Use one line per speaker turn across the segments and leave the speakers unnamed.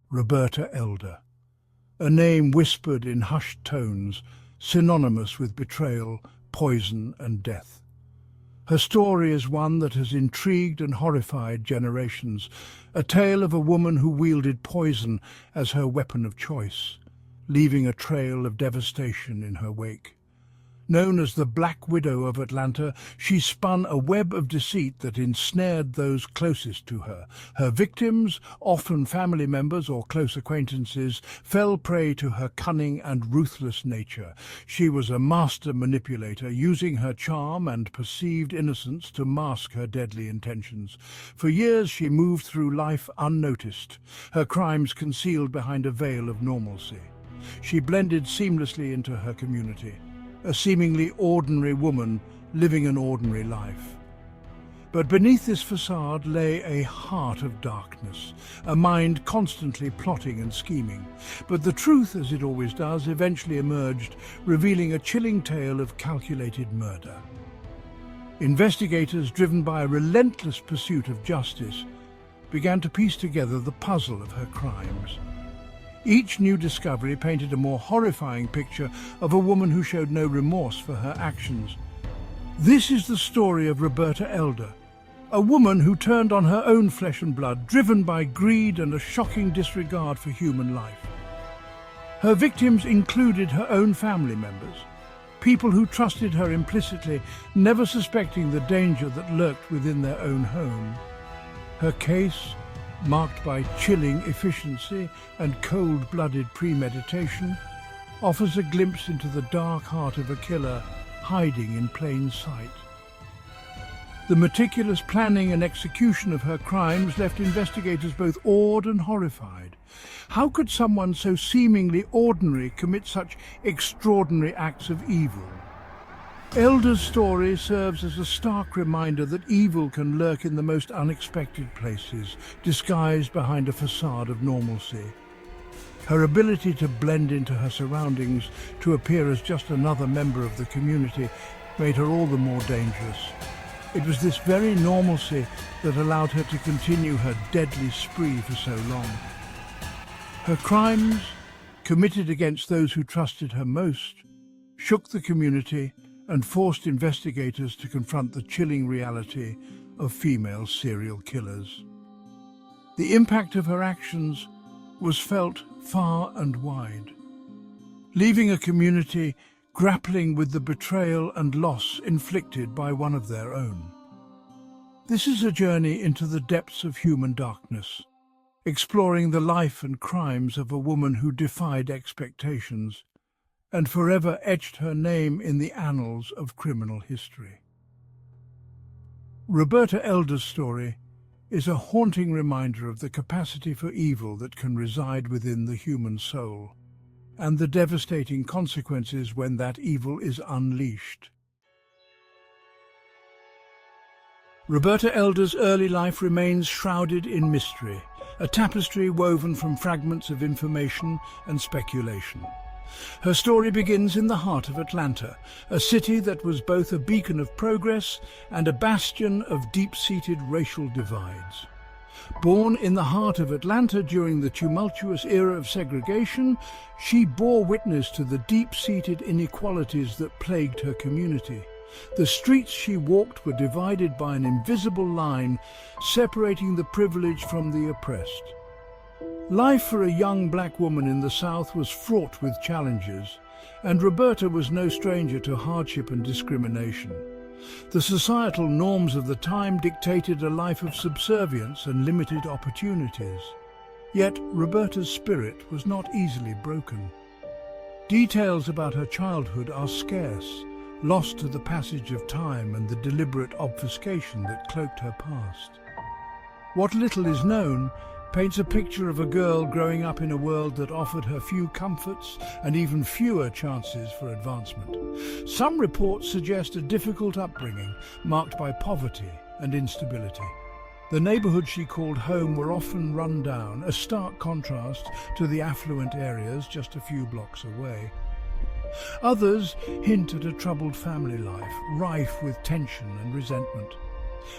Roberta Elder, a name whispered in hushed tones, synonymous with betrayal, poison and death. Her story is one that has intrigued and horrified generations, a tale of a woman who wielded poison as her weapon of choice, leaving a trail of devastation in her wake. Known as the Black Widow of Atlanta, she spun a web of deceit that ensnared those closest to her. Her victims, often family members or close acquaintances, fell prey to her cunning and ruthless nature. She was a master manipulator, using her charm and perceived innocence to mask her deadly intentions. For years she moved through life unnoticed, her crimes concealed behind a veil of normalcy. She blended seamlessly into her community, a seemingly ordinary woman living an ordinary life. But beneath this facade lay a heart of darkness, a mind constantly plotting and scheming. But the truth, as it always does, eventually emerged, revealing a chilling tale of calculated murder. Investigators, driven by a relentless pursuit of justice, began to piece together the puzzle of her crimes. Each new discovery painted a more horrifying picture of a woman who showed no remorse for her actions. This is the story of Roberta Elder, a woman who turned on her own flesh and blood, driven by greed and a shocking disregard for human life. Her victims included her own family members, people who trusted her implicitly, never suspecting the danger that lurked within their own home. Her case, marked by chilling efficiency and cold-blooded premeditation, offers a glimpse into the dark heart of a killer hiding in plain sight. The meticulous planning and execution of her crimes left investigators both awed and horrified. How could someone so seemingly ordinary commit such extraordinary acts of evil? Elder's story serves as a stark reminder that evil can lurk in the most unexpected places, disguised behind a facade of normalcy. Her ability to blend into her surroundings, to appear as just another member of the community, made her all the more dangerous. It was this very normalcy that allowed her to continue her deadly spree for so long. Her crimes, committed against those who trusted her most, shook the community and forced investigators to confront the chilling reality of female serial killers. The impact of her actions was felt far and wide, leaving a community grappling with the betrayal and loss inflicted by one of their own. This is a journey into the depths of human darkness, exploring the life and crimes of a woman who defied expectations and forever etched her name in the annals of criminal history. Roberta Elder's story is a haunting reminder of the capacity for evil that can reside within the human soul, and the devastating consequences when that evil is unleashed. Roberta Elder's early life remains shrouded in mystery, a tapestry woven from fragments of information and speculation. Her story begins in the heart of Atlanta, a city that was both a beacon of progress and a bastion of deep-seated racial divides. Born in the heart of Atlanta during the tumultuous era of segregation, she bore witness to the deep-seated inequalities that plagued her community. The streets she walked were divided by an invisible line, separating the privileged from the oppressed. Life for a young black woman in the South was fraught with challenges, and Roberta was no stranger to hardship and discrimination. The societal norms of the time dictated a life of subservience and limited opportunities. Yet Roberta's spirit was not easily broken. Details about her childhood are scarce, lost to the passage of time and the deliberate obfuscation that cloaked her past. What little is known paints a picture of a girl growing up in a world that offered her few comforts and even fewer chances for advancement. Some reports suggest a difficult upbringing marked by poverty and instability. The neighborhoods she called home were often run down, a stark contrast to the affluent areas just a few blocks away. Others hint at a troubled family life, rife with tension and resentment.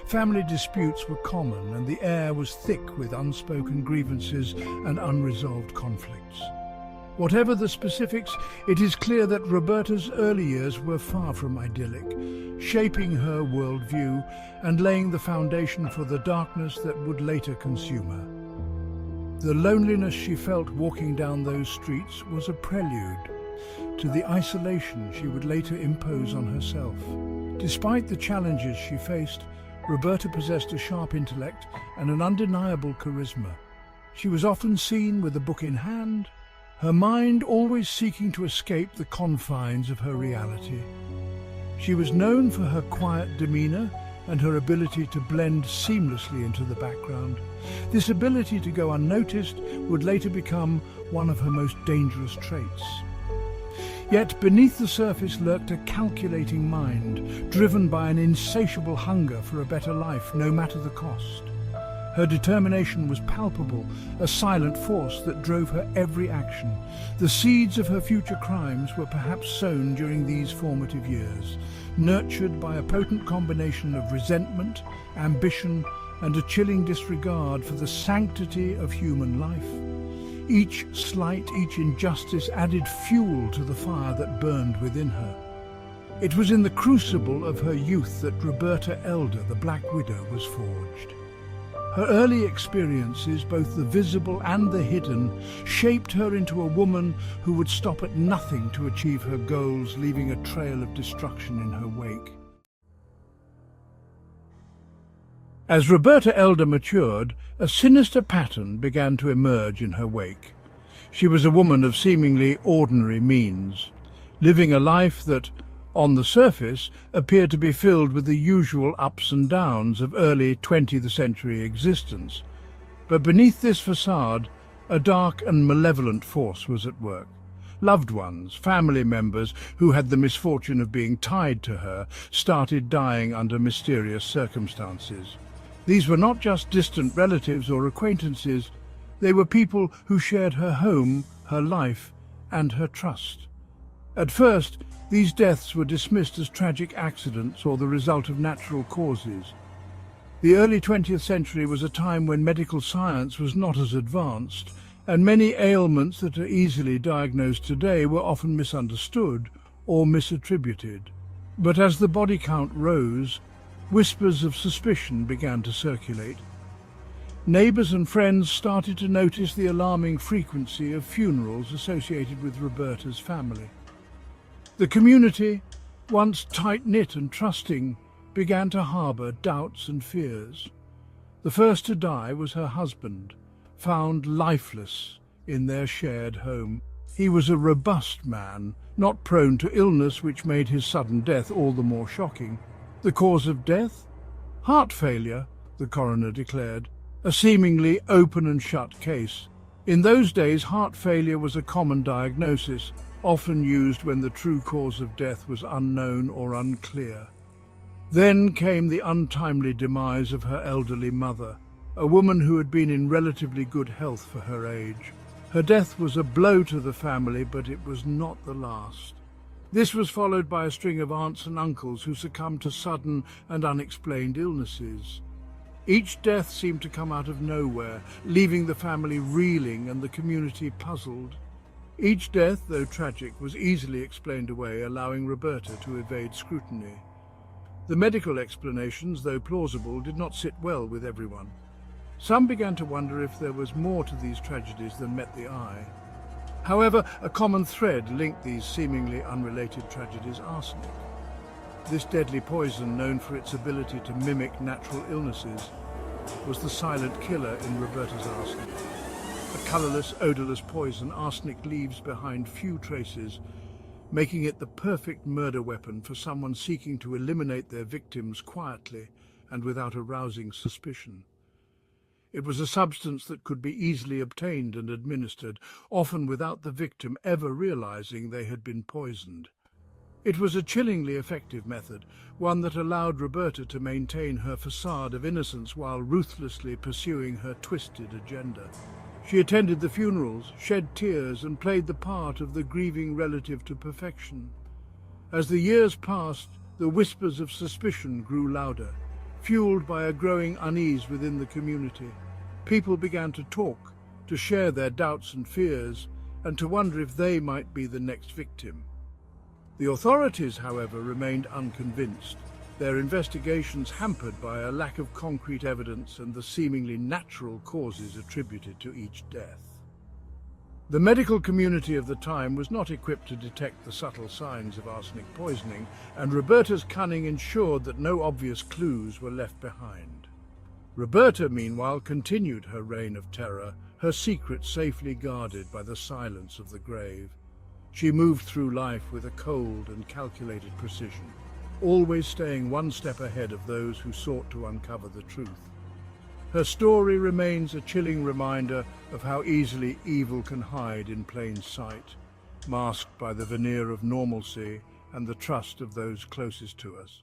Family disputes were common, and the air was thick with unspoken grievances and unresolved conflicts. Whatever the specifics, it is clear that Roberta's early years were far from idyllic, shaping her worldview and laying the foundation for the darkness that would later consume her. The loneliness she felt walking down those streets was a prelude to the isolation she would later impose on herself. Despite the challenges she faced, Roberta possessed a sharp intellect and an undeniable charisma. She was often seen with a book in hand, her mind always seeking to escape the confines of her reality. She was known for her quiet demeanor and her ability to blend seamlessly into the background. This ability to go unnoticed would later become one of her most dangerous traits. Yet beneath the surface lurked a calculating mind, driven by an insatiable hunger for a better life, no matter the cost. Her determination was palpable, a silent force that drove her every action. The seeds of her future crimes were perhaps sown during these formative years, nurtured by a potent combination of resentment, ambition, and a chilling disregard for the sanctity of human life. Each slight, each injustice added fuel to the fire that burned within her. It was in the crucible of her youth that Roberta Elder, the Black Widow, was forged. Her early experiences, both the visible and the hidden, shaped her into a woman who would stop at nothing to achieve her goals, leaving a trail of destruction in her wake. As Roberta Elder matured, a sinister pattern began to emerge in her wake. She was a woman of seemingly ordinary means, living a life that, on the surface, appeared to be filled with the usual ups and downs of early 20th century existence. But beneath this facade, a dark and malevolent force was at work. Loved ones, family members who had the misfortune of being tied to her, started dying under mysterious circumstances. These were not just distant relatives or acquaintances, they were people who shared her home, her life, and her trust. At first, these deaths were dismissed as tragic accidents or the result of natural causes. The early 20th century was a time when medical science was not as advanced, and many ailments that are easily diagnosed today were often misunderstood or misattributed. But as the body count rose, whispers of suspicion began to circulate. Neighbors and friends started to notice the alarming frequency of funerals associated with Roberta's family. The community, once tight-knit and trusting, began to harbor doubts and fears. The first to die was her husband, found lifeless in their shared home. He was a robust man, not prone to illness, which made his sudden death all the more shocking. The cause of death? Heart failure, the coroner declared, a seemingly open and shut case. In those days, heart failure was a common diagnosis, often used when the true cause of death was unknown or unclear. Then came the untimely demise of her elderly mother, a woman who had been in relatively good health for her age. Her death was a blow to the family, but it was not the last. This was followed by a string of aunts and uncles who succumbed to sudden and unexplained illnesses. Each death seemed to come out of nowhere, leaving the family reeling and the community puzzled. Each death, though tragic, was easily explained away, allowing Roberta to evade scrutiny. The medical explanations, though plausible, did not sit well with everyone. Some began to wonder if there was more to these tragedies than met the eye. However, a common thread linked these seemingly unrelated tragedies: arsenic. This deadly poison, known for its ability to mimic natural illnesses, was the silent killer in Roberta's arsenic. A colourless, odourless poison, arsenic leaves behind few traces, making it the perfect murder weapon for someone seeking to eliminate their victims quietly and without arousing suspicion. It was a substance that could be easily obtained and administered, often without the victim ever realising they had been poisoned. It was a chillingly effective method, one that allowed Roberta to maintain her facade of innocence while ruthlessly pursuing her twisted agenda. She attended the funerals, shed tears, and played the part of the grieving relative to perfection. As the years passed, the whispers of suspicion grew louder. fueled by a growing unease within the community. People began to talk, to share their doubts and fears, and to wonder if they might be the next victim. The authorities, however, remained unconvinced, their investigations hampered by a lack of concrete evidence and the seemingly natural causes attributed to each death. The medical community of the time was not equipped to detect the subtle signs of arsenic poisoning, and Roberta's cunning ensured that no obvious clues were left behind. Roberta, meanwhile, continued her reign of terror, her secret safely guarded by the silence of the grave. She moved through life with a cold and calculated precision, always staying one step ahead of those who sought to uncover the truth. Her story remains a chilling reminder of how easily evil can hide in plain sight, masked by the veneer of normalcy and the trust of those closest to us.